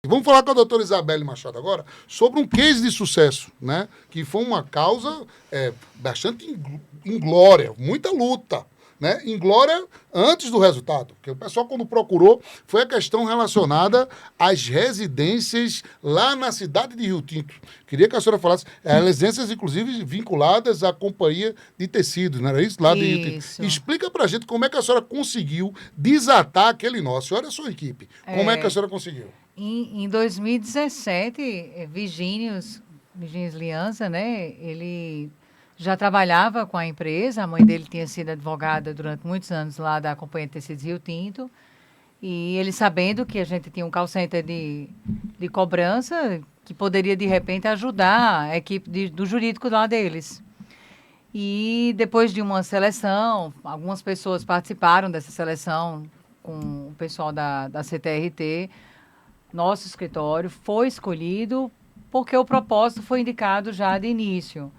E vamos falar com a doutora Isabelle Machado agora sobre um case de sucesso, né? Que foi uma causa bastante inglória, muita luta, né? Inglória antes do resultado. Porque o pessoal, quando procurou, foi a questão relacionada às residências lá na cidade de Rio Tinto. Queria que a senhora falasse, residências, inclusive, vinculadas à companhia de tecidos, não era isso? Lá de Rio Tinto. Explica pra gente como é que a senhora conseguiu desatar aquele nó. A senhora e a sua equipe. Como é que a senhora conseguiu? Em 2017, Virgínios Lianza, né, ele já trabalhava com a empresa, a mãe dele tinha sido advogada durante muitos anos lá da Companhia de Tecidos Rio Tinto, e ele sabendo que a gente tinha um call center de cobrança, que poderia, de repente, ajudar a equipe do jurídico lá deles. E depois de uma seleção, algumas pessoas participaram dessa seleção com o pessoal da CTRT, nosso escritório foi escolhido porque o propósito foi indicado já de início.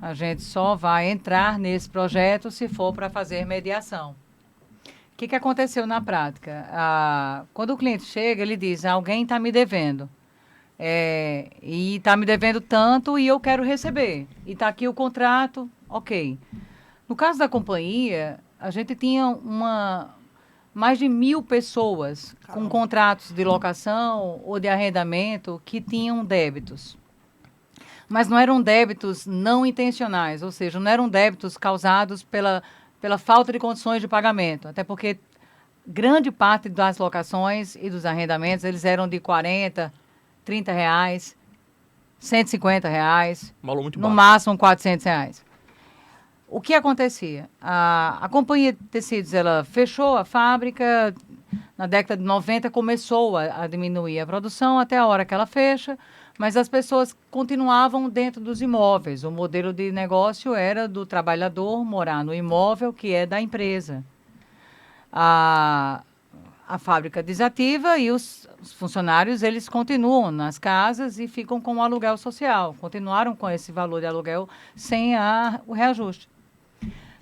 A gente só vai entrar nesse projeto se for para fazer mediação. O que aconteceu na prática? Quando o cliente chega, ele diz, alguém está me devendo. E está me devendo tanto e eu quero receber. E está aqui o contrato, ok. No caso da companhia, a gente tinha mais de 1.000 pessoas com contratos de locação ou de arrendamento que tinham débitos. Mas não eram débitos não intencionais, ou seja, não eram débitos causados pela falta de condições de pagamento. Até porque grande parte das locações e dos arrendamentos, eles eram de R$40, R$30, R$150, no máximo R$400. O que acontecia? A companhia de tecidos, ela fechou a fábrica, na década de 90 começou a diminuir a produção até a hora que ela fecha, mas as pessoas continuavam dentro dos imóveis. O modelo de negócio era do trabalhador morar no imóvel que é da empresa. A fábrica desativa e os funcionários, eles continuam nas casas e ficam com o aluguel social. Continuaram com esse valor de aluguel sem o reajuste.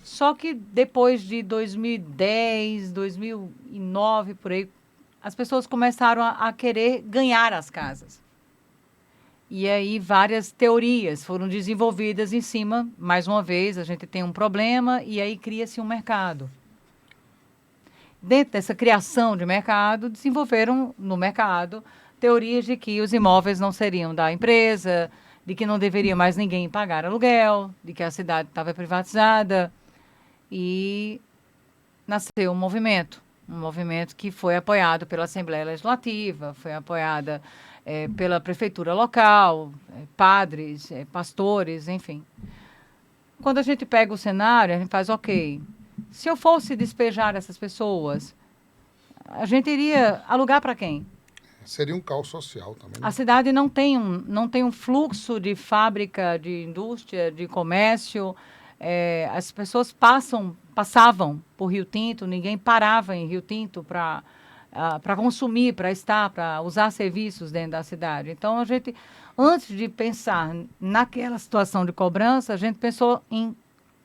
Só que depois de 2010, 2009, por aí, as pessoas começaram a querer ganhar as casas. E aí várias teorias foram desenvolvidas em cima. Mais uma vez, a gente tem um problema e aí cria-se um mercado. Dentro dessa criação de mercado, desenvolveram no mercado teorias de que os imóveis não seriam da empresa, de que não deveria mais ninguém pagar aluguel, de que a cidade estava privatizada. E nasceu um movimento que foi apoiado pela Assembleia Legislativa, foi apoiada pela prefeitura local, padres, pastores, enfim. Quando a gente pega o cenário, a gente faz, ok, se eu fosse despejar essas pessoas, a gente iria alugar para quem? Seria um caos social também. Né? A cidade não tem um fluxo de fábrica, de indústria, de comércio. As pessoas passavam por Rio Tinto, ninguém parava em Rio Tinto para consumir, para usar serviços dentro da cidade. Então, a gente, antes de pensar naquela situação de cobrança, a gente pensou em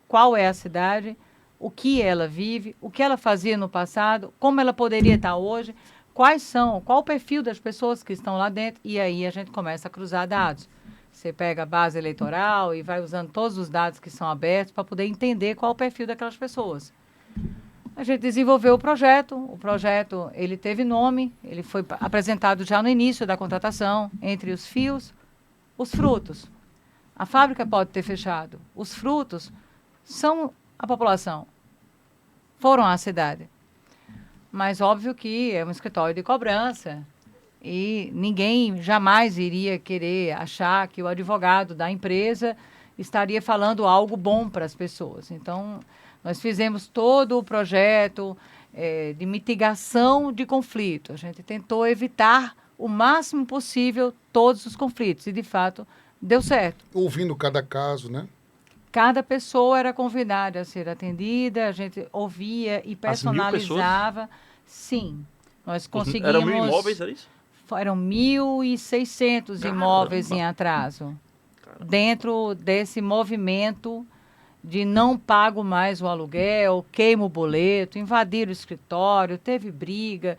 qual é a cidade, o que ela vive, o que ela fazia no passado, como ela poderia estar hoje, qual o perfil das pessoas que estão lá dentro, e aí a gente começa a cruzar dados. Você pega a base eleitoral e vai usando todos os dados que são abertos para poder entender qual o perfil daquelas pessoas. A gente desenvolveu o projeto ele teve nome, ele foi apresentado já no início da contratação, entre os fios, os frutos. A fábrica pode ter fechado, os frutos são a população, foram à cidade. Mas óbvio que é um escritório de cobrança, e ninguém jamais iria querer achar que o advogado da empresa estaria falando algo bom para as pessoas. Então, nós fizemos todo o projeto de mitigação de conflito. A gente tentou evitar o máximo possível todos os conflitos e, de fato, deu certo. Ouvindo cada caso, né? Cada pessoa era convidada a ser atendida, a gente ouvia e personalizava. Sim, nós conseguimos... Eram 1.000 imóveis, era isso? Eram 1.600 imóveis em atraso. Dentro desse movimento de não pago mais o aluguel, queimo o boleto, invadiram o escritório, teve briga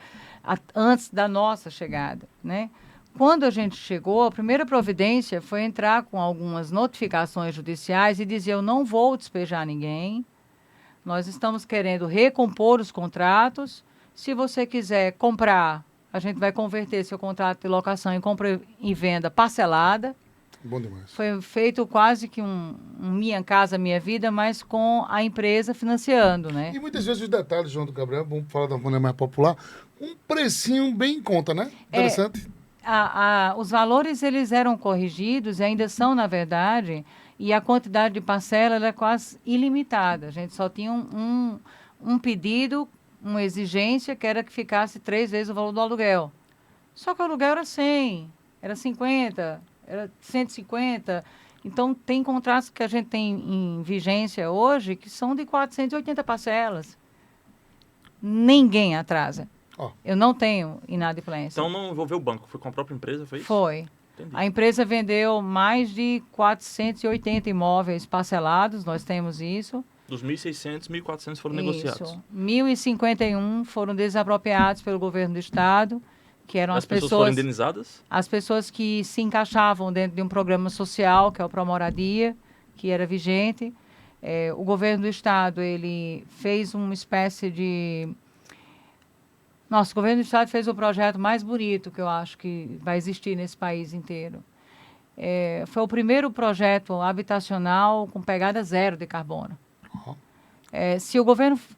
antes da nossa chegada, né? quando a gente chegou, a primeira providência foi entrar com algumas notificações judiciais e dizer: eu não vou despejar ninguém, nós estamos querendo recompor os contratos. Se você quiser comprar, a gente vai converter seu contrato de locação em compra e venda parcelada. Bom demais. Foi feito quase que um Minha Casa Minha Vida, mas com a empresa financiando, né? E muitas vezes os detalhes, João do Gabriel, vamos falar da maneira mais popular, um precinho bem em conta, né? Interessante. Os valores, eles eram corrigidos e ainda são, na verdade, e a quantidade de parcela ela é quase ilimitada. A gente só tinha um pedido, uma exigência, que era que ficasse 3 vezes o valor do aluguel. Só que o aluguel era 100, era 50, era 150. Então, tem contratos que a gente tem em vigência hoje que são de 480 parcelas. Ninguém atrasa. Ó. Eu não tenho inadimplência. Então não envolveu o banco, foi com a própria empresa, foi isso? Foi. Entendi. A empresa vendeu mais de 480 imóveis parcelados, nós temos isso. Dos 1.600, 1.400 foram negociados. Isso. 1.051 foram desapropriados pelo governo do estado, que eram As pessoas foram indenizadas? As pessoas que se encaixavam dentro de um programa social, que é o Promoradia, que era vigente. O governo do estado, ele fez uma espécie de... Nossa, o governo do estado fez o projeto mais bonito que eu acho que vai existir nesse país inteiro. Foi o primeiro projeto habitacional com pegada zero de carbono. Uhum. Se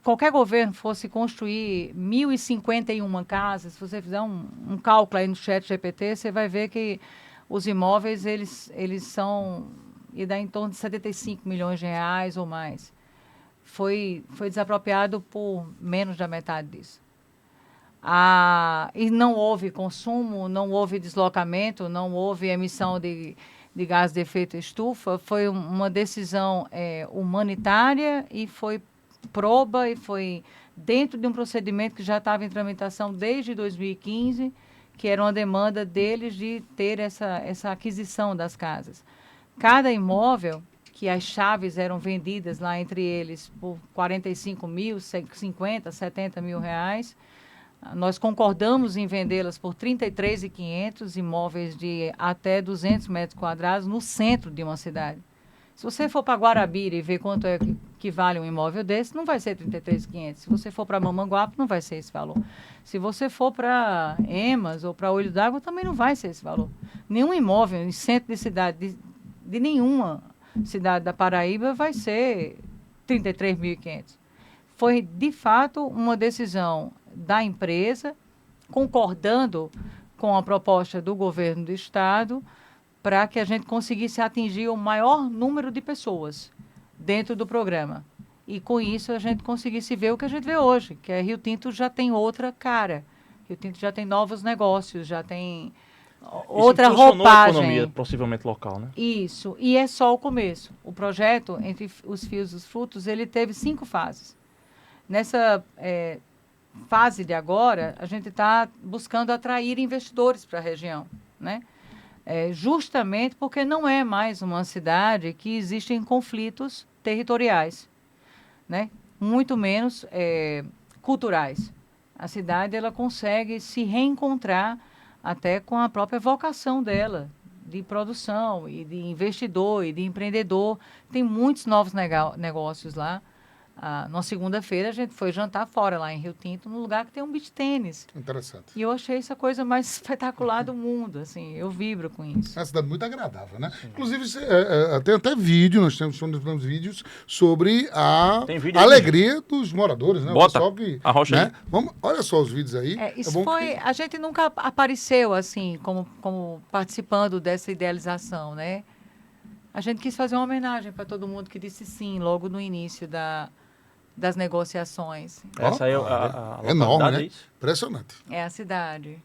qualquer governo fosse construir 1.051 casas, se você fizer um cálculo aí no chat GPT, você vai ver que os imóveis, eles são, e dá em torno de 75 milhões de reais ou mais. Foi desapropriado por menos da metade disso. E não houve consumo, não houve deslocamento, não houve emissão de gás de efeito estufa. Foi uma decisão humanitária e foi proba e foi dentro de um procedimento que já estava em tramitação desde 2015, que era uma demanda deles de ter essa aquisição das casas. Cada imóvel, que as chaves eram vendidas lá entre eles por 45 mil, 50, 70 mil reais, nós concordamos em vendê-las por 33.500, imóveis de até 200 metros quadrados no centro de uma cidade. Se você for para Guarabira e ver quanto é que vale um imóvel desse, não vai ser 33.500. Se você for para Mamanguape, não vai ser esse valor. Se você for para Emas ou para Olho d'Água, também não vai ser esse valor. Nenhum imóvel em centro de cidade, de nenhuma cidade da Paraíba, vai ser 33.500. Foi, de fato, uma decisão da empresa, concordando com a proposta do governo do estado, para que a gente conseguisse atingir o maior número de pessoas dentro do programa. E com isso a gente conseguisse ver o que a gente vê hoje, que a Rio Tinto já tem outra cara. Rio Tinto já tem novos negócios, já tem outra roupagem. A economia possivelmente local, né? Isso, e é só o começo. O projeto, Entre os Fios e os Frutos, ele teve 5 fases. Nessa fase de agora, a gente está buscando atrair investidores para a região, né? Justamente porque não é mais uma cidade que existem conflitos territoriais, né? Muito menos culturais. A cidade ela consegue se reencontrar até com a própria vocação dela, de produção e de investidor e de empreendedor. Tem muitos novos negócios lá. Na segunda-feira a gente foi jantar fora lá em Rio Tinto, num lugar que tem um beach tênis. Interessante. E eu achei essa coisa mais espetacular do mundo, assim, eu vibro com isso. É uma cidade muito agradável, né? Sim. Inclusive, tem até vídeo, nós temos vídeos sobre a alegria dos moradores, né? Bota o pessoal a rocha, né? Olha só os vídeos aí. A gente nunca apareceu, assim, como participando dessa idealização, né? A gente quis fazer uma homenagem para todo mundo que disse sim logo no início das negociações. Essa aí a enorme, né? É isso? Impressionante. É a cidade.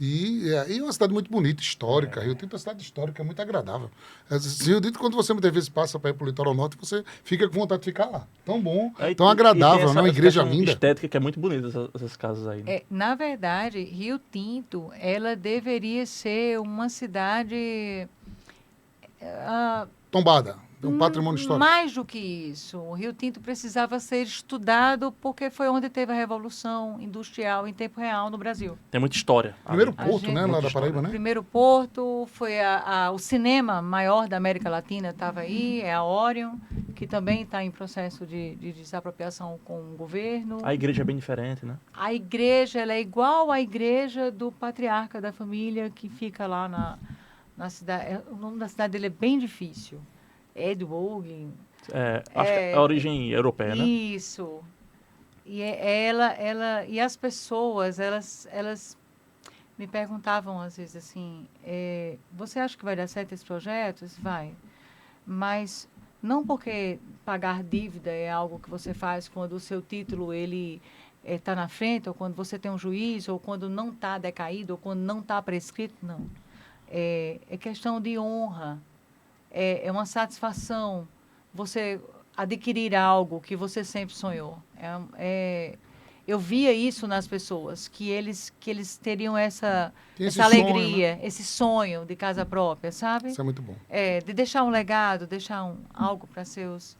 E é uma cidade muito bonita, histórica. Rio Tinto é uma cidade histórica, muito agradável. Rio Tinto, quando você muitas vezes passa para ir para o litoral norte, você fica com vontade de ficar lá. Tão bom, tão agradável, né? Uma igreja linda. Estética que é muito bonita, essas casas aí. Né? Na verdade, Rio Tinto, ela deveria ser uma cidade... tombada. É um patrimônio histórico. Mais do que isso, o Rio Tinto precisava ser estudado porque foi onde teve a revolução industrial em tempo real no Brasil. Tem muita história. Primeiro ali. porto, né, lá da Paraíba, O né? primeiro porto foi o cinema maior da América Latina, estava aí, é a Orion, que também está em processo de desapropriação com o governo. A igreja é bem diferente, né? A igreja, ela é igual à igreja do patriarca da família que fica lá na cidade. O nome da cidade dele é bem difícil. Edward. Acho que é a origem europeia, né? Isso. E e as pessoas, elas me perguntavam às vezes assim, você acha que vai dar certo esse projeto? Vai. Mas não porque pagar dívida é algo que você faz quando o seu título ele está na frente, ou quando você tem um juiz, ou quando não está decaído, ou quando não está prescrito, não. É questão de honra. É uma satisfação você adquirir algo que você sempre sonhou. Eu via isso nas pessoas, que eles teriam essa alegria, sonho, né? esse sonho de casa própria, sabe? Isso é muito bom. De deixar um legado, deixar algo para seus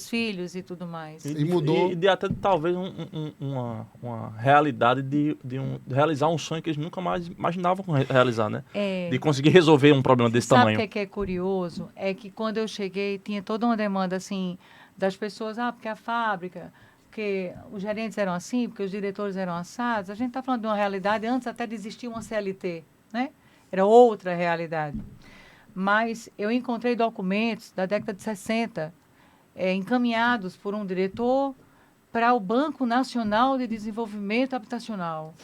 filhos e tudo mais. E mudou. E de até talvez uma realidade de realizar um sonho que eles nunca mais imaginavam realizar, né? De conseguir resolver um problema desse tamanho. Sabe o que é curioso? É que quando eu cheguei, tinha toda uma demanda assim das pessoas, porque a fábrica, porque os gerentes eram assim, porque os diretores eram assados. A gente está falando de uma realidade antes até de existir uma CLT, né? Era outra realidade. Mas eu encontrei documentos da década de 60, encaminhados por um diretor para o Banco Nacional de Desenvolvimento Habitacional,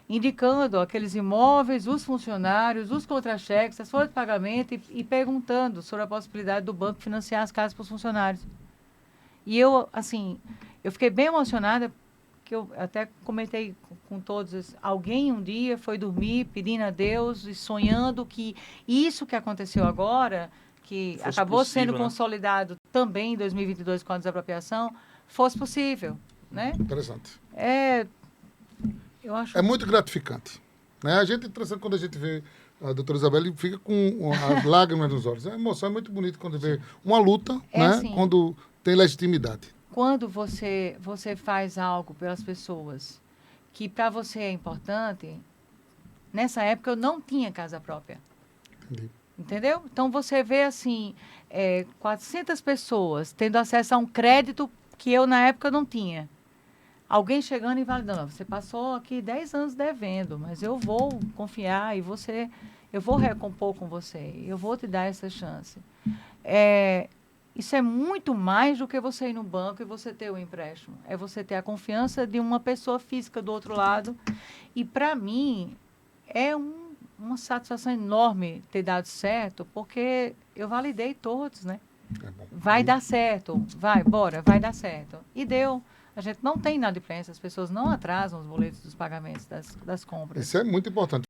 indicando aqueles imóveis, os funcionários, os contra-cheques, as folhas de pagamento e perguntando sobre a possibilidade do banco financiar as casas para os funcionários. E eu, assim, eu fiquei bem emocionada, que eu até comentei com todos, alguém um dia foi dormir pedindo a Deus e sonhando que isso que aconteceu agora, que fosse acabou possível, sendo né? consolidado também em 2022 com a desapropriação, fosse possível, né? Interessante. Eu acho... É muito gratificante. Né? A gente, quando a gente vê a doutora Isabelle, fica com as lágrimas nos olhos. A emoção é muito bonita quando vê uma luta, né? Assim, Quando tem legitimidade. Quando você faz algo pelas pessoas que para você é importante, nessa época eu não tinha casa própria. Entendi. Entendeu? Então, você vê, assim, 400 pessoas tendo acesso a um crédito que eu, na época, não tinha. Alguém chegando e validando. Você passou aqui 10 anos devendo, mas eu vou confiar e eu vou recompor com você. Eu vou te dar essa chance. Isso é muito mais do que você ir no banco e você ter o empréstimo. É você ter a confiança de uma pessoa física do outro lado. E, para mim, é uma satisfação enorme ter dado certo, porque eu validei todos, né? Vai dar certo, vai dar certo. E deu. A gente não tem inadimplência, as pessoas não atrasam os boletos dos pagamentos das compras. Isso é muito importante.